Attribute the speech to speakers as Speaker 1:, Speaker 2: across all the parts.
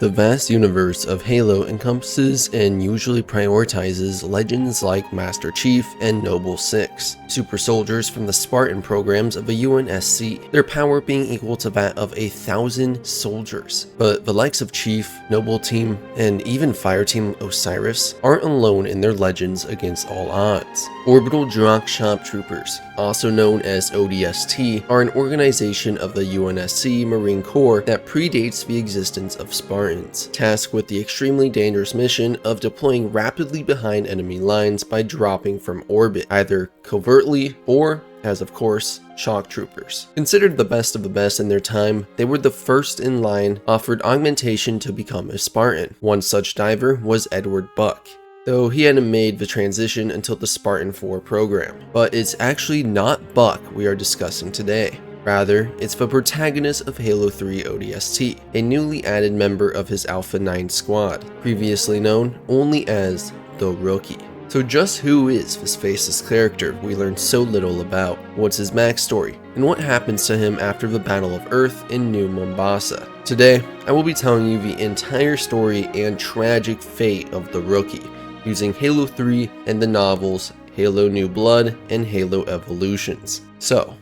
Speaker 1: The vast universe of Halo encompasses and usually prioritizes legends like Master Chief and Noble Six, super soldiers from the Spartan programs of a UNSC, their power being equal to that of 1,000 soldiers. But the likes of Chief, Noble Team, and even Fireteam Osiris aren't alone in their legends against all odds. Orbital Drop Shop Troopers, also known as ODST, are an organization of the UNSC Marine Corps that predates the existence of Spartans, tasked with the extremely dangerous mission of deploying rapidly behind enemy lines by dropping from orbit, either covertly or, as of course, shock troopers. Considered the best of the best in their time, they were the first in line offered augmentation to become a Spartan. One such diver was Edward Buck, though he hadn't made the transition until the Spartan 4 program. But it's actually not Buck we are discussing today. Rather, it's the protagonist of Halo 3 ODST, a newly added member of his Alpha 9 squad, previously known only as the Rookie. So just who is this faceless character we learned so little about? What's his backstory? And what happens to him after the Battle of Earth in New Mombasa? Today, I will be telling you the entire story and tragic fate of the Rookie, using Halo 3 and the novels Halo New Blood and Halo Evolutions. So,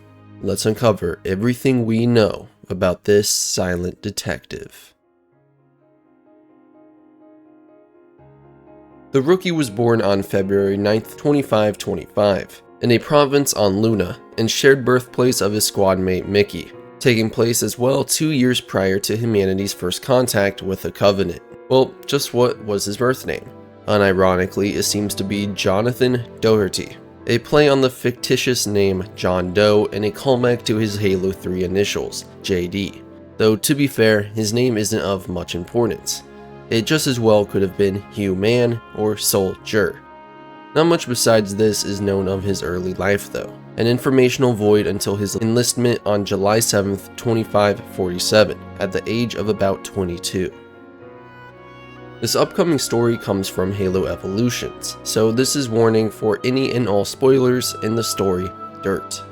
Speaker 1: let's uncover everything we know about this silent detective. The Rookie was born on February 9th, 2525, in a province on Luna, and shared birthplace of his squad mate Mickey, taking place as well 2 years prior to humanity's first contact with the Covenant. Well, just what was his birth name? Unironically, it seems to be Jonathan Doherty, a play on the fictitious name John Doe and a callback to his Halo 3 initials, JD. Though to be fair, his name isn't of much importance. It just as well could have been Hugh Man or Soldier. Not much besides this is known of his early life though, an informational void until his enlistment on July 7th, 2547, at the age of about 22. This upcoming story comes from Halo Evolutions, so this is warning for any and all spoilers in the story Dirt.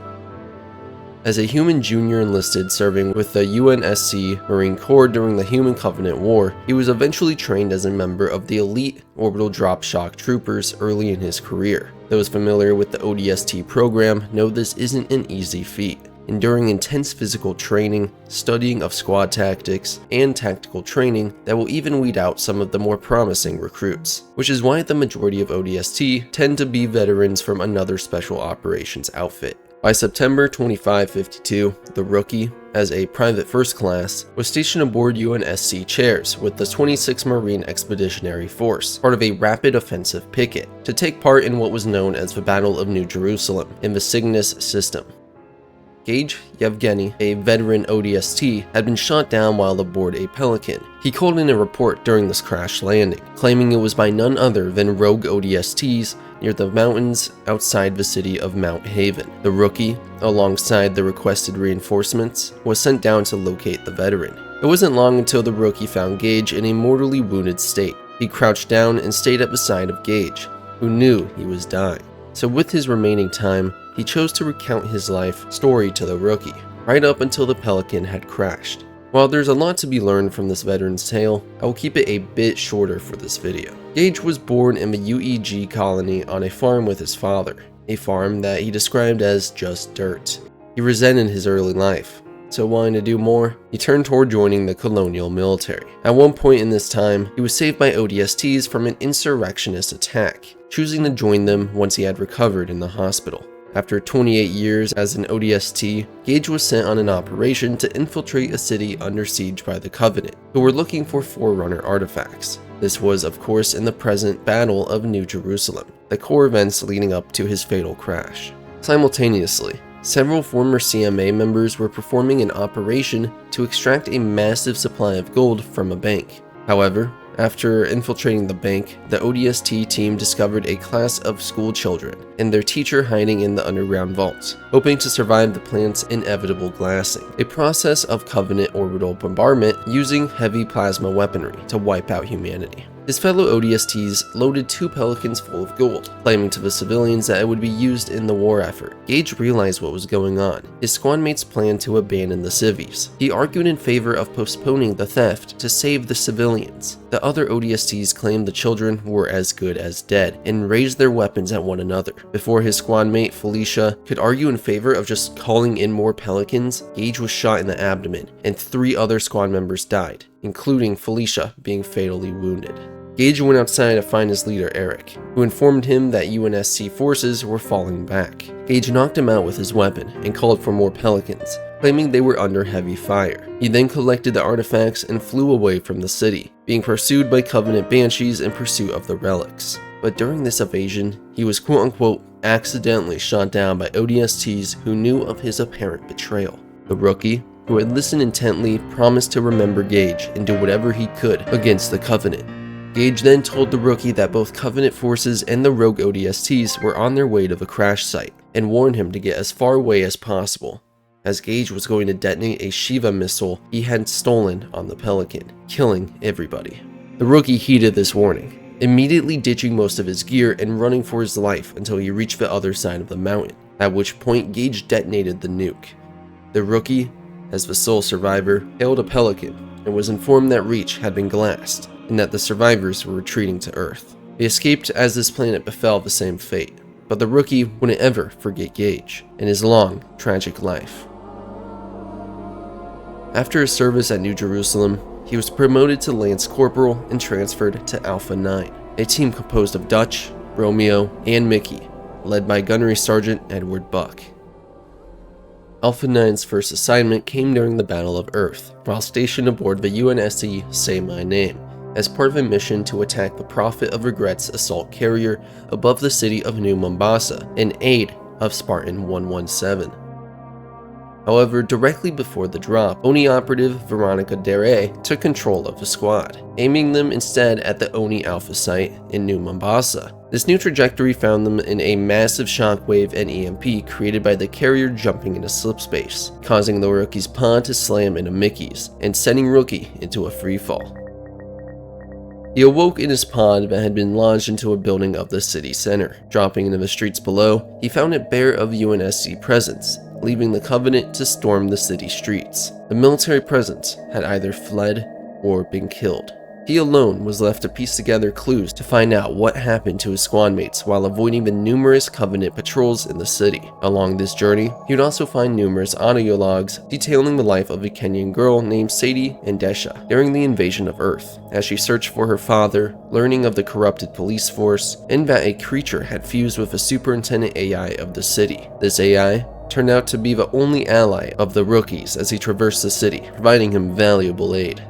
Speaker 1: As a human junior enlisted serving with the UNSC Marine Corps during the Human Covenant War, he was eventually trained as a member of the elite Orbital Drop Shock Troopers early in his career. Those familiar with the ODST program know this isn't an easy feat, enduring intense physical training, studying of squad tactics, and tactical training that will even weed out some of the more promising recruits, which is why the majority of ODST tend to be veterans from another special operations outfit. By September 2552, the Rookie, as a private first class, was stationed aboard UNSC chairs with the 26th Marine Expeditionary Force, part of a rapid offensive picket, to take part in what was known as the Battle of New Jerusalem in the Cygnus system. Gage Yevgeny, a veteran ODST, had been shot down while aboard a Pelican. He called in a report during this crash landing, claiming it was by none other than rogue ODSTs near the mountains outside the city of Mount Haven. The Rookie, alongside the requested reinforcements, was sent down to locate the veteran. It wasn't long until the Rookie found Gage in a mortally wounded state. He crouched down and stayed at the side of Gage, who knew he was dying. So with his remaining time, he chose to recount his life story to the Rookie, right up until the Pelican had crashed. While there's a lot to be learned from this veteran's tale, I will keep it a bit shorter for this video. Gage was born in the UEG colony on a farm with his father, a farm that he described as just dirt. He resented his early life, so wanting to do more, he turned toward joining the colonial military. At one point in this time, he was saved by ODSTs from an insurrectionist attack, choosing to join them once he had recovered in the hospital. After 28 years as an ODST, Gage was sent on an operation to infiltrate a city under siege by the Covenant, who were looking for Forerunner artifacts. This was, of course, in the present Battle of New Jerusalem, the core events leading up to his fatal crash. Simultaneously, several former CMA members were performing an operation to extract a massive supply of gold from a bank. However, after infiltrating the bank, the ODST team discovered a class of school children and their teacher hiding in the underground vaults, hoping to survive the plant's inevitable glassing, a process of Covenant orbital bombardment using heavy plasma weaponry to wipe out humanity. His fellow ODSTs loaded 2 pelicans full of gold, claiming to the civilians that it would be used in the war effort. Gage realized what was going on. His squad mates planned to abandon the civvies. He argued in favor of postponing the theft to save the civilians. The other ODSTs claimed the children were as good as dead and raised their weapons at one another. Before his squad mate Felicia could argue in favor of just calling in more pelicans, Gage was shot in the abdomen and 3 other squad members died, including Felicia being fatally wounded. Gage went outside to find his leader Eric, who informed him that UNSC forces were falling back. Gage knocked him out with his weapon and called for more pelicans, claiming they were under heavy fire. He then collected the artifacts and flew away from the city, being pursued by Covenant banshees in pursuit of the relics. But during this evasion, he was quote-unquote accidentally shot down by ODSTs who knew of his apparent betrayal. The rookie, who had listened intently, promised to remember Gage and do whatever he could against the Covenant. Gage then told the rookie that both Covenant forces and the rogue ODSTs were on their way to the crash site, and warned him to get as far away as possible, as Gage was going to detonate a Shiva missile he had stolen on the Pelican, killing everybody. The rookie heeded this warning, immediately ditching most of his gear and running for his life until he reached the other side of the mountain, at which point Gage detonated the nuke. The rookie, as the sole survivor, hailed a Pelican and was informed that Reach had been glassed, and that the survivors were retreating to Earth. They escaped as this planet befell the same fate, but the rookie wouldn't ever forget Gage and his long, tragic life. After his service at New Jerusalem, he was promoted to Lance Corporal and transferred to Alpha 9, a team composed of Dutch, Romeo, and Mickey, led by Gunnery Sergeant Edward Buck. Alpha 9's first assignment came during the Battle of Earth, while stationed aboard the UNSC Say My Name, as part of a mission to attack the Prophet of Regret's assault carrier above the city of New Mombasa in aid of Spartan 117. However, directly before the drop, ONI operative Veronica Dere took control of the squad, aiming them instead at the ONI Alpha site in New Mombasa. This new trajectory found them in a massive shockwave and EMP created by the carrier jumping into slipspace, causing the rookie's pod to slam into Mickey's and sending Rookie into a freefall. He awoke in his pod that had been lodged into a building of the city center. Dropping into the streets below, he found it bare of UNSC presence, leaving the Covenant to storm the city streets. The military presence had either fled or been killed. He alone was left to piece together clues to find out what happened to his squad mates while avoiding the numerous Covenant patrols in the city. Along this journey, he would also find numerous audio logs detailing the life of a Kenyan girl named Sadie Ndesha during the invasion of Earth, as she searched for her father, learning of the corrupted police force, and that a creature had fused with the superintendent AI of the city. This AI turned out to be the only ally of the rookies as he traversed the city, providing him valuable aid.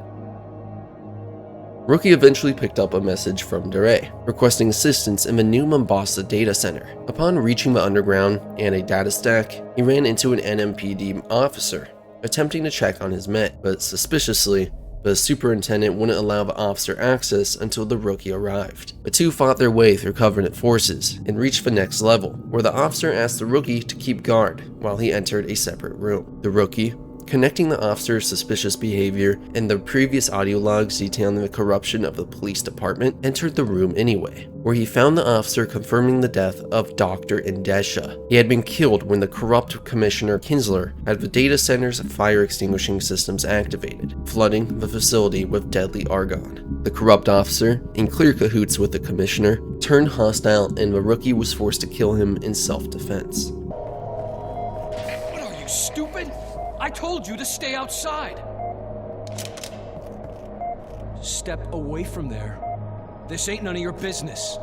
Speaker 1: Rookie eventually picked up a message from Dere, requesting assistance in the New Mombasa data center. Upon reaching the underground and a data stack, he ran into an NMPD officer, attempting to check on his men, but suspiciously, the superintendent wouldn't allow the officer access until the rookie arrived. The two fought their way through Covenant forces and reached the next level, where the officer asked the rookie to keep guard while he entered a separate room. The rookie, connecting the officer's suspicious behavior and the previous audio logs detailing the corruption of the police department, entered the room anyway, where he found the officer confirming the death of Dr. Ndesha. He had been killed when the corrupt Commissioner Kinsler had the data center's fire extinguishing systems activated, flooding the facility with deadly argon. The corrupt officer, in clear cahoots with the Commissioner, turned hostile and the rookie was forced to kill him in self-defense.
Speaker 2: What are you, stupid? I told you to stay outside! Step away from there. This ain't none of your business.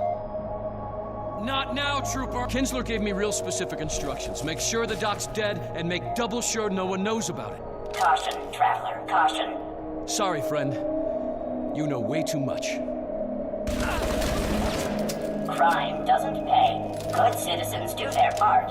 Speaker 2: Not now, Trooper! Kinsler gave me real specific instructions. Make sure the doc's dead, and make double sure no one knows about it.
Speaker 3: Caution, Traveler, caution.
Speaker 2: Sorry, friend. You know way too much.
Speaker 3: Crime doesn't pay. Good citizens do their part.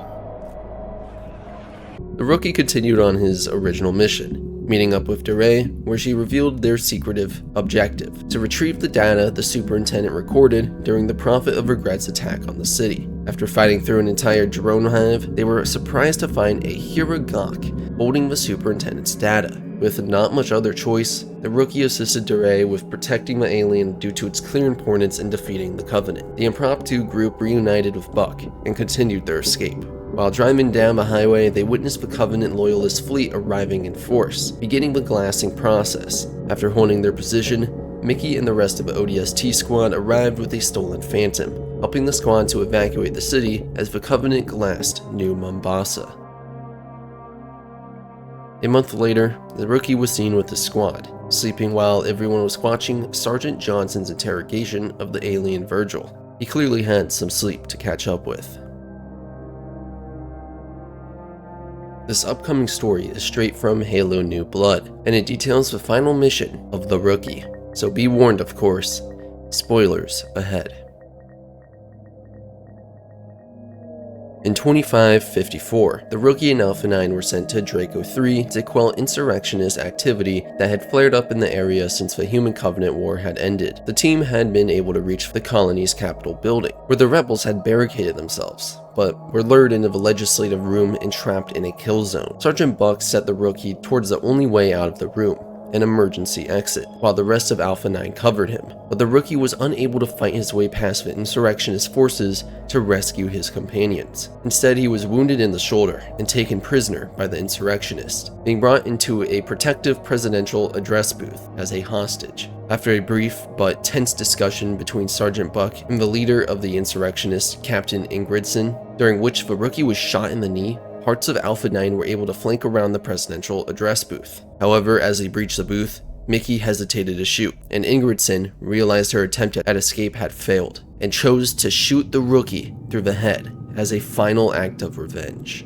Speaker 1: The rookie continued on his original mission, meeting up with Dere, where she revealed their secretive objective: to retrieve the data the superintendent recorded during the Prophet of Regret's attack on the city. After fighting through an entire drone hive, they were surprised to find a Hiragok holding the superintendent's data. With not much other choice, the rookie assisted DeRay with protecting the alien due to its clear importance in defeating the Covenant. The impromptu group reunited with Buck and continued their escape. While driving down the highway, they witnessed the Covenant Loyalist fleet arriving in force, beginning the glassing process. After holding their position, Mickey and the rest of the ODST squad arrived with a stolen Phantom, helping the squad to evacuate the city as the Covenant glassed New Mombasa. A month later, the rookie was seen with the squad, sleeping while everyone was watching Sergeant Johnson's interrogation of the alien Virgil. He clearly had some sleep to catch up with. This upcoming story is straight from Halo New Blood, and it details the final mission of the rookie. So be warned, of course, spoilers ahead. In 2554, the rookie and Alpha 9 were sent to Draco 3 to quell insurrectionist activity that had flared up in the area since the Human Covenant War had ended. The team had been able to reach the colony's Capitol building, where the rebels had barricaded themselves, but were lured into the legislative room and trapped in a kill zone. Sergeant Buck set the rookie towards the only way out of the room, an emergency exit, while the rest of Alpha 9 covered him, but the rookie was unable to fight his way past the insurrectionist forces to rescue his companions. Instead, he was wounded in the shoulder and taken prisoner by the insurrectionists, being brought into a protective presidential address booth as a hostage. After a brief but tense discussion between Sergeant Buck and the leader of the insurrectionists, Captain Ingridson, during which the rookie was shot in the knee, parts of Alpha 9 were able to flank around the presidential address booth. However, as they breached the booth, Mickey hesitated to shoot, and Ingridson realized her attempt at escape had failed, and chose to shoot the rookie through the head as a final act of revenge.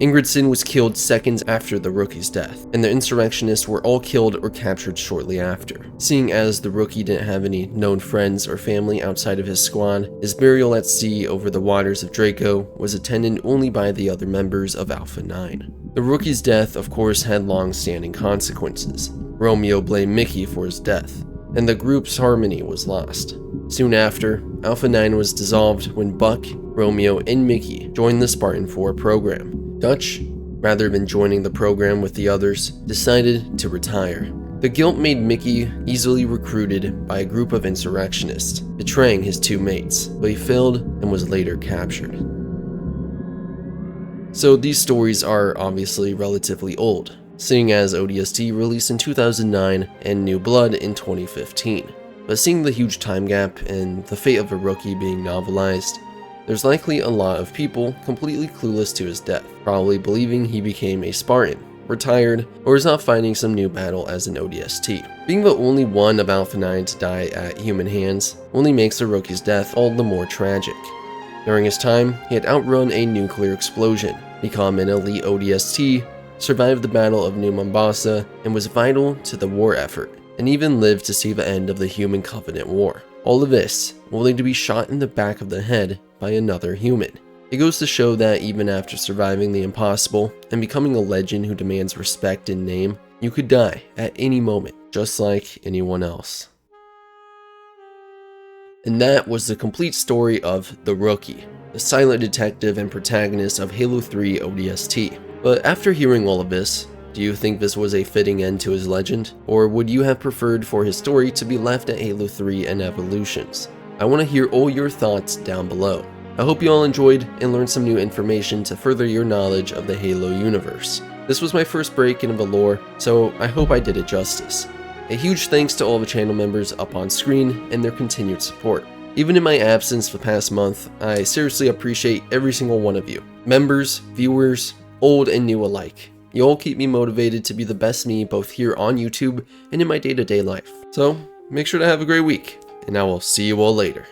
Speaker 1: Ingridson was killed seconds after the rookie's death, and the insurrectionists were all killed or captured shortly after. Seeing as the rookie didn't have any known friends or family outside of his squad, his burial at sea over the waters of Draco was attended only by the other members of Alpha 9. The rookie's death, of course, had long-standing consequences. Romeo blamed Mickey for his death, and the group's harmony was lost. Soon after, Alpha 9 was dissolved when Buck, Romeo, and Mickey joined the Spartan 4 program. Dutch, rather than joining the program with the others, decided to retire. The guilt made Mickey easily recruited by a group of insurrectionists, betraying his two mates, but he failed and was later captured. So these stories are obviously relatively old, seeing as ODST released in 2009 and New Blood in 2015. But seeing the huge time gap and the fate of a rookie being novelized, there's likely a lot of people completely clueless to his death, probably believing he became a Spartan, retired, or is not fighting some new battle as an ODST. Being the only one of Alpha 9 to die at human hands only makes the rookie's death all the more tragic. During his time, he had outrun a nuclear explosion, become an elite ODST, survived the Battle of New Mombasa, and was vital to the war effort, and even lived to see the end of the Human Covenant War. All of this, only to be shot in the back of the head by another human. It goes to show that even after surviving the impossible and becoming a legend who demands respect and name, you could die at any moment, just like anyone else. And that was the complete story of The Rookie, the silent detective and protagonist of Halo 3 ODST. But after hearing all of this, do you think this was a fitting end to his legend? Or would you have preferred for his story to be left at Halo 3 and Evolutions? I want to hear all your thoughts down below. I hope you all enjoyed and learned some new information to further your knowledge of the Halo universe. This was my first break into the lore, so I hope I did it justice. A huge thanks to all the channel members up on screen and their continued support. Even in my absence the past month, I seriously appreciate every single one of you. Members, viewers, old and new alike. You all keep me motivated to be the best me both here on YouTube and in my day-to-day life. So, make sure to have a great week, and I will see you all later.